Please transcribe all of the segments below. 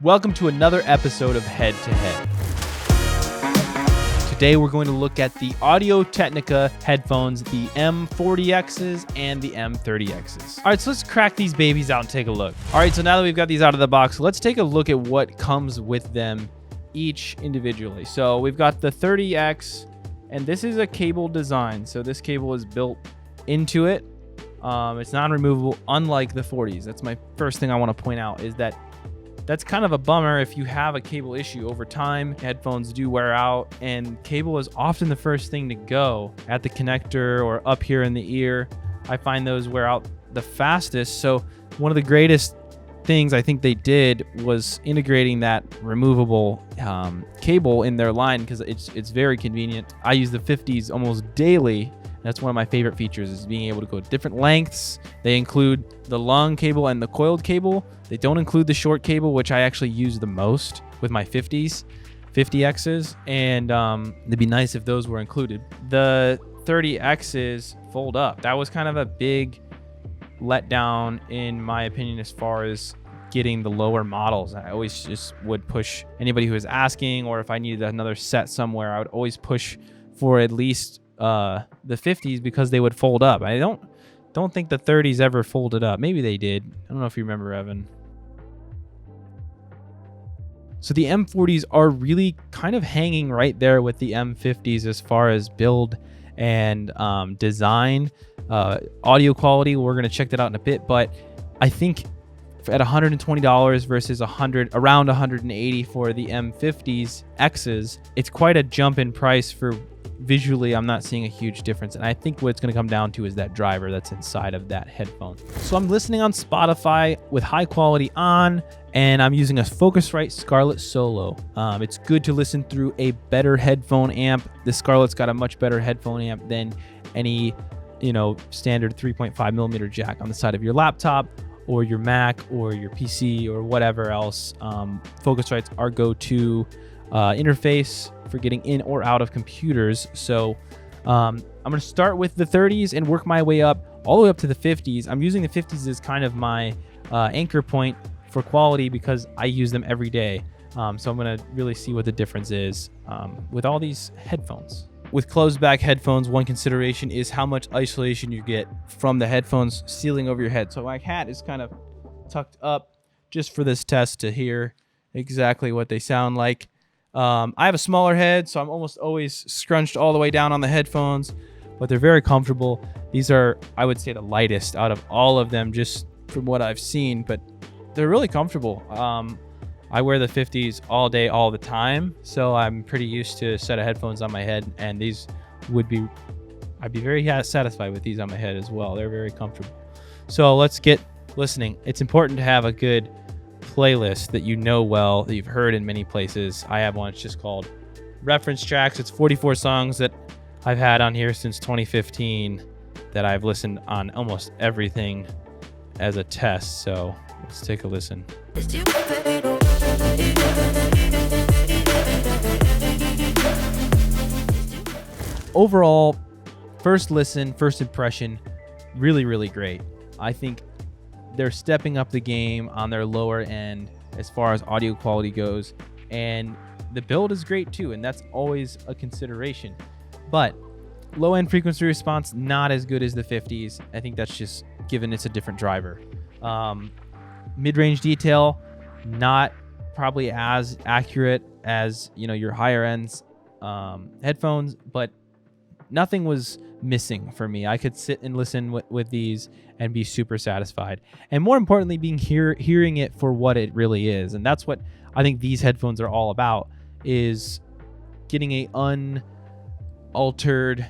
Welcome to another episode of Head to Head. Today we're going to look at the Audio-Technica headphones, the M40Xs and the M30Xs. All right, so let's crack these babies out and take a look. All right, so now that we've got these out of the box, let's take a look at what comes with them each individually. So we've got the 30X, and this is a cable design. So this cable is built into it. It's non-removable, unlike the 40s. That's my first thing I want to point out, is that that's kind of a bummer if you have a cable issue. Over time, headphones do wear out, and cable is often the first thing to go at the connector or up here in the ear. I find those wear out the fastest. So one of the greatest things I think they did was integrating that removable cable in their line, because it's very convenient. I use the 50s almost daily. That's one of my favorite features, is being able to go different lengths. They include the long cable and the coiled cable. They don't include the short cable, which I actually use the most with my 50Xs, and it'd be nice if those were included. The 30Xs fold up. That was kind of a big letdown, in my opinion, as far as getting the lower models. I always just would push anybody who was asking, or if I needed another set somewhere, I would always push for at least the 50s, because they would fold up. I don't think the 30s ever folded up. Maybe they did. I don't know if you remember, Evan. So the M40s are really kind of hanging right there with the M50s as far as build and design. Audio quality, we're going to check that out in a bit, but I think at $120 versus around $180 for the M50s X's, it's quite a jump in price. For visually, I'm not seeing a huge difference, and I think what it's going to come down to is that driver that's inside of that headphone. So I'm listening on Spotify with high quality on, and I'm using a Focusrite Scarlett Solo. It's good to listen through a better headphone amp. The Scarlett's got a much better headphone amp than any, standard 3.5 millimeter jack on the side of your laptop or your Mac or your PC or whatever else. Focusrite's our go-to interface for getting in or out of computers. So I'm going to start with the 30s and work my way up all the way up to the 50s. I'm using the 50s as kind of my anchor point for quality, because I use them every day. So I'm going to really see what the difference is with all these headphones. With closed back headphones, one consideration is how much isolation you get from the headphones sealing over your head. So my hat is kind of tucked up just for this test to hear exactly what they sound like. I have a smaller head, so I'm almost always scrunched all the way down on the headphones, but they're very comfortable. These are, I would say, the lightest out of all of them, just from what I've seen, but they're really comfortable. I wear the 50s all day, all the time, so I'm pretty used to a set of headphones on my head, and these I'd be very satisfied with these on my head as well. They're very comfortable. So let's get listening. It's important to have a good playlist that well, that you've heard in many places. I have one. It's just called Reference Tracks. It's 44 songs that I've had on here since 2015 that I've listened on almost everything as a test. So let's take a listen. Overall, first listen, first impression, really, really great. I think they're stepping up the game on their lower end as far as audio quality goes, and the build is great too, and that's always a consideration. But low end frequency response, not as good as the 50s. I think that's just given it's a different driver. Mid-range detail, not probably as accurate as your higher ends headphones, but nothing was missing for me. I could sit and listen with these and be super satisfied, and more importantly, hearing it for what it really is. And that's what I think these headphones are all about, is getting a unaltered,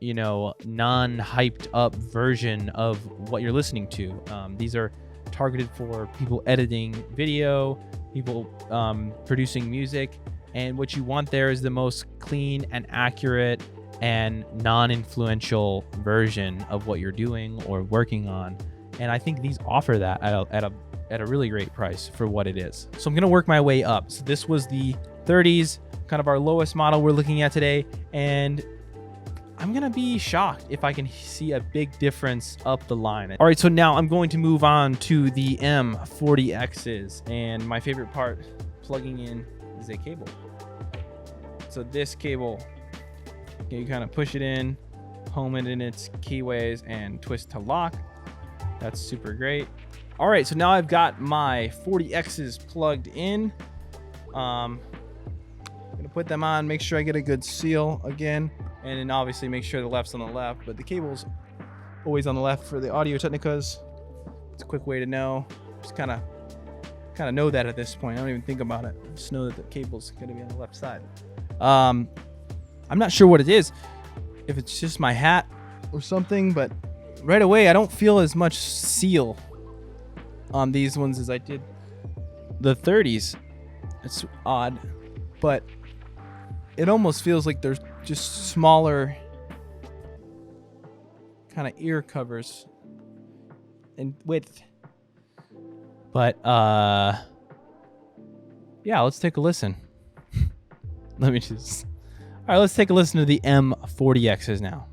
non-hyped up version of what you're listening to. These are targeted for people editing video, people producing music, and what you want there is the most clean and accurate and non-influential version of what you're doing or working on. And I think these offer that at a really great price for what it is. So I'm going to work my way up. So this was the 30s, kind of our lowest model we're looking at today. And I'm gonna be shocked if I can see a big difference up the line. All right, so now I'm going to move on to the M40Xs, and my favorite part, plugging in, is a cable. So this cable, you kind of push it in, home it in its keyways, and twist to lock. That's super great. All right, so now I've got my 40Xs plugged in. I'm gonna put them on, make sure I get a good seal again, and then obviously make sure the left's on the left, but the cable's always on the left for the Audio-Technicas. It's a quick way to know. Just kind of know that at this point. I don't even think about it. Just know that the cable's gonna be on the left side. I'm not sure what it is, if it's just my hat or something, but right away I don't feel as much seal on these ones as I did the 30s. It's odd, but it almost feels like there's just smaller kind of ear covers in width. But yeah, let's take a listen. All right, let's take a listen to the M40Xs now.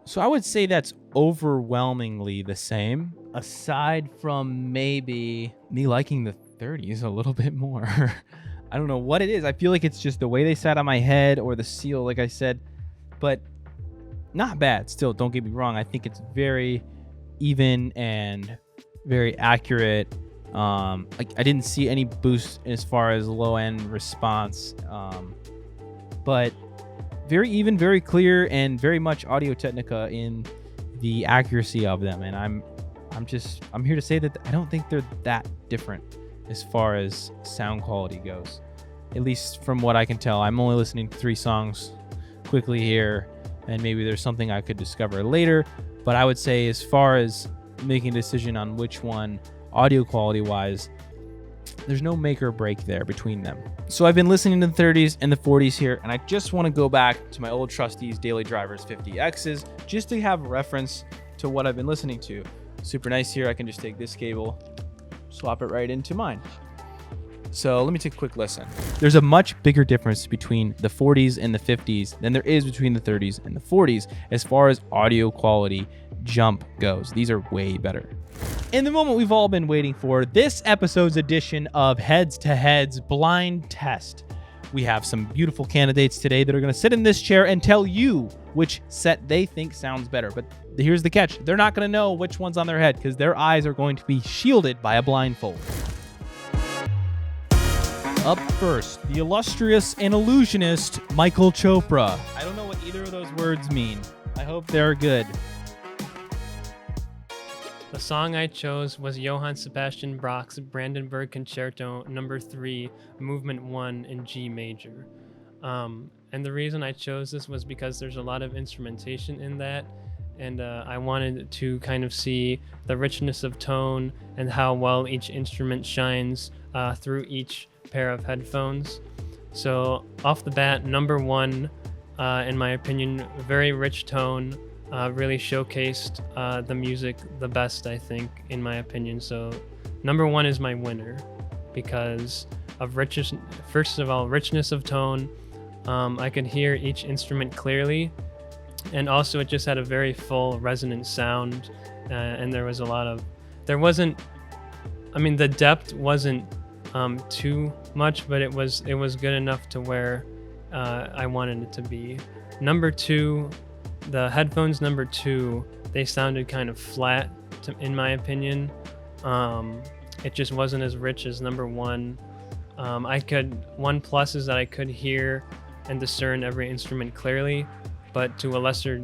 So I would say that's overwhelmingly the same, aside from maybe me liking the 30s a little bit more. I don't know what it is. I feel like it's just the way they sat on my head or the seal, like I said, but not bad. Still, don't get me wrong. I think it's very even and very accurate. Like I didn't see any boost as far as low end response, but very even, very clear, and very much Audio-Technica in the accuracy of them. And I'm here to say that I don't think they're that different as far as sound quality goes, at least from what I can tell. I'm only listening to 3 songs quickly here, and maybe there's something I could discover later, but I would say as far as making a decision on which one audio quality wise, there's no make or break there between them. So I've been listening to the 30s and the 40s here, and I just want to go back to my old trustees Daily Drivers 50Xs just to have reference to what I've been listening to. Super nice here. I can just take this cable, swap it right into mine. So let me take a quick listen. There's a much bigger difference between the 40s and the 50s than there is between the 30s and the 40s as far as audio quality jump goes. These are way better. In the moment we've all been waiting for, this episode's edition of Heads to Heads Blind Test. We have some beautiful candidates today that are going to sit in this chair and tell you which set they think sounds better. But here's the catch. They're not going to know which one's on their head because their eyes are going to be shielded by a blindfold. Up first, the illustrious and illusionist Michael Chopra. I don't know what either of those words mean. I hope they're good. The song I chose was Johann Sebastian Bach's Brandenburg Concerto No. 3, Movement 1 in G major. And the reason I chose this was because there's a lot of instrumentation in that, and I wanted to kind of see the richness of tone and how well each instrument shines through each pair of headphones. So off the bat, number 1, in my opinion, very rich tone. Really showcased the music the best, I think, in my opinion. So number 1 is my winner because of richness. First of all, richness of tone. I could hear each instrument clearly, and also it just had a very full resonant sound, and there wasn't, I mean, the depth wasn't too much, but it was good enough to where I wanted it to be. Number 2, the headphones number 2, they sounded kind of flat in my opinion. It just wasn't as rich as number 1. One plus is that I could hear and discern every instrument clearly, but to a lesser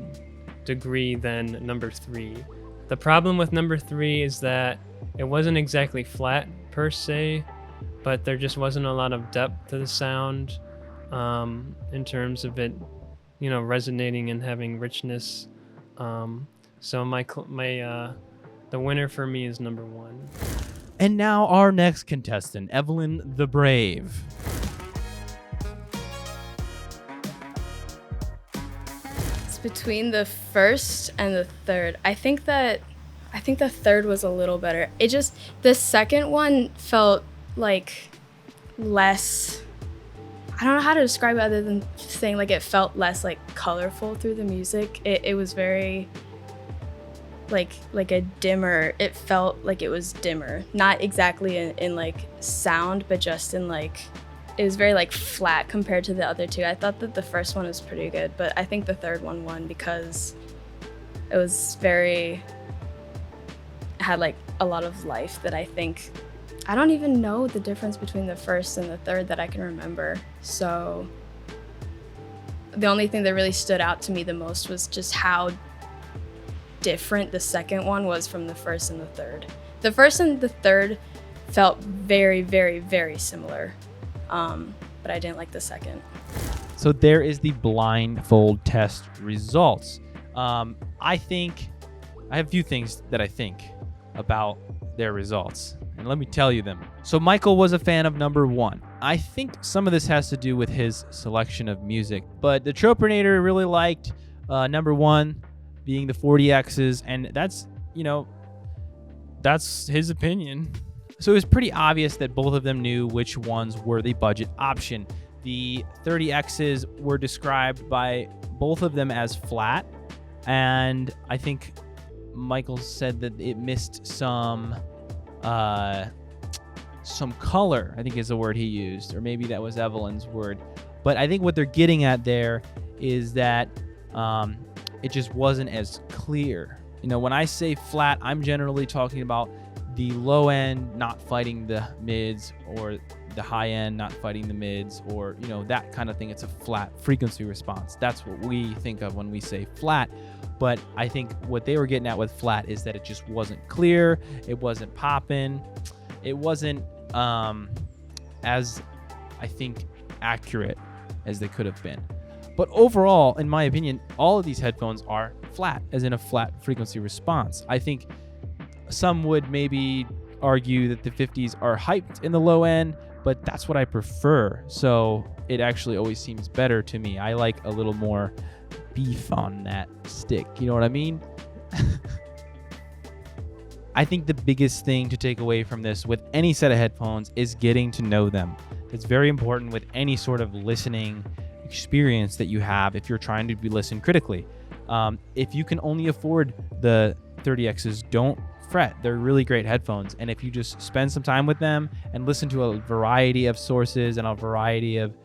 degree than number 3. The problem with number 3 is that it wasn't exactly flat per se, but there just wasn't a lot of depth to the sound in terms of it, resonating and having richness. So the winner for me is number 1. And now our next contestant, Evelyn the Brave. It's between the first and the third. I think the third was a little better. The second one felt like less I don't know how to describe it other than saying like it felt less like colorful through the music. It was very like a dimmer. It felt like it was dimmer, not exactly in like sound, but just in like, it was very like flat compared to the other two. I thought that the first one was pretty good, but I think the third one won because it was had like a lot of life that I don't even know the difference between the first and the third that I can remember. So the only thing that really stood out to me the most was just how different the second one was from the first and the third. The first and the third felt very, very, very similar, but I didn't like the second. So there is the blindfold test results. I have a few things that I think about their results, and let me tell you them. So Michael was a fan of number 1. I think some of this has to do with his selection of music, but the Tropinator really liked number 1 being the 40Xs, and that's his opinion. So it was pretty obvious that both of them knew which ones were the budget option. The 30Xs were described by both of them as flat, and I think Michael said that it missed some color, I think is the word he used, or maybe that was Evelyn's word. But I think what they're getting at there is that it just wasn't as clear. When I say flat, I'm generally talking about the low end not fighting the mids, or the high end not fighting the mids, or that kind of thing. It's a flat frequency response. That's what we think of when we say flat. But I think what they were getting at with flat is that it just wasn't clear, it wasn't popping, it wasn't as, I think, accurate as they could have been. But overall, in my opinion, all of these headphones are flat, as in a flat frequency response. I think some would maybe argue that the 50s are hyped in the low end, but that's what I prefer. So it actually always seems better to me. I like a little more beef on that stick. You know what I mean? I think the biggest thing to take away from this with any set of headphones is getting to know them. It's very important with any sort of listening experience that you have if you're trying to listen critically. If you can only afford the 30Xs, don't fret. They're really great headphones, and if you just spend some time with them and listen to a variety of sources and a variety of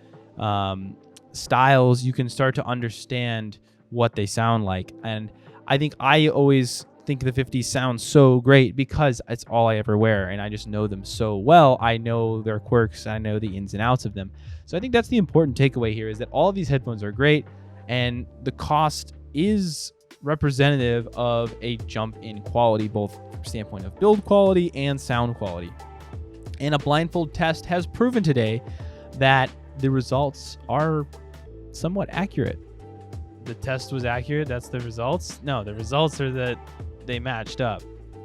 styles, you can start to understand what they sound like. And I think I always think the 50s sound so great because it's all I ever wear, and I just know them so well. I know their quirks, I know the ins and outs of them. So I think that's the important takeaway here, is that all of these headphones are great, and the cost is representative of a jump in quality, both from standpoint of build quality and sound quality. And a blindfold test has proven today that the results are somewhat accurate. The test was accurate, that's the results? No, the results are that they matched up.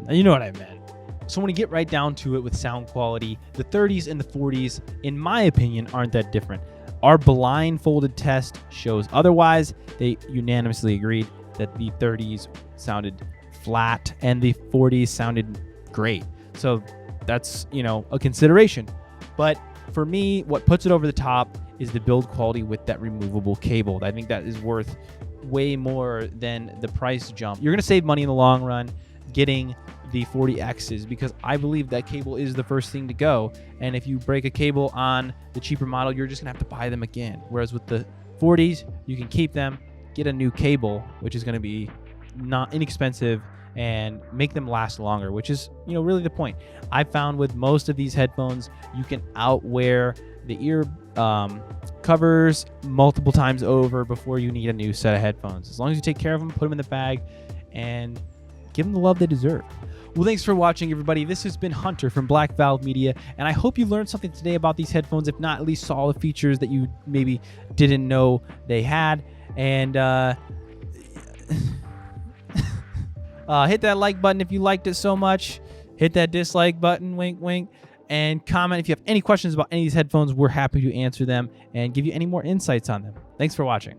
You know what I meant. So when you get right down to it with sound quality, the 30s and the 40s, in my opinion, aren't that different. Our blindfolded test shows otherwise. They unanimously agreed that the 30s sounded flat and the 40s sounded great. So that's, a consideration. But for me, what puts it over the top is the build quality with that removable cable. I think that is worth way more than the price jump. You're going to save money in the long run getting the 40Xs, because I believe that cable is the first thing to go. And if you break a cable on the cheaper model, you're just going to have to buy them again. Whereas with the 40s, you can keep them, get a new cable, which is going to be not inexpensive, and make them last longer, which is, really the point. I found with most of these headphones, you can outwear the ear covers multiple times over before you need a new set of headphones. As long as you take care of them, put them in the bag, and give them the love they deserve. Well, thanks for watching, everybody. This has been Hunter from Black Valve Media, and I hope you learned something today about these headphones. If not, at least saw the features that you maybe didn't know they had. And hit that like button if you liked it so much. Hit that dislike button, wink, wink. And comment if you have any questions about any of these headphones. We're happy to answer them and give you any more insights on them. Thanks for watching.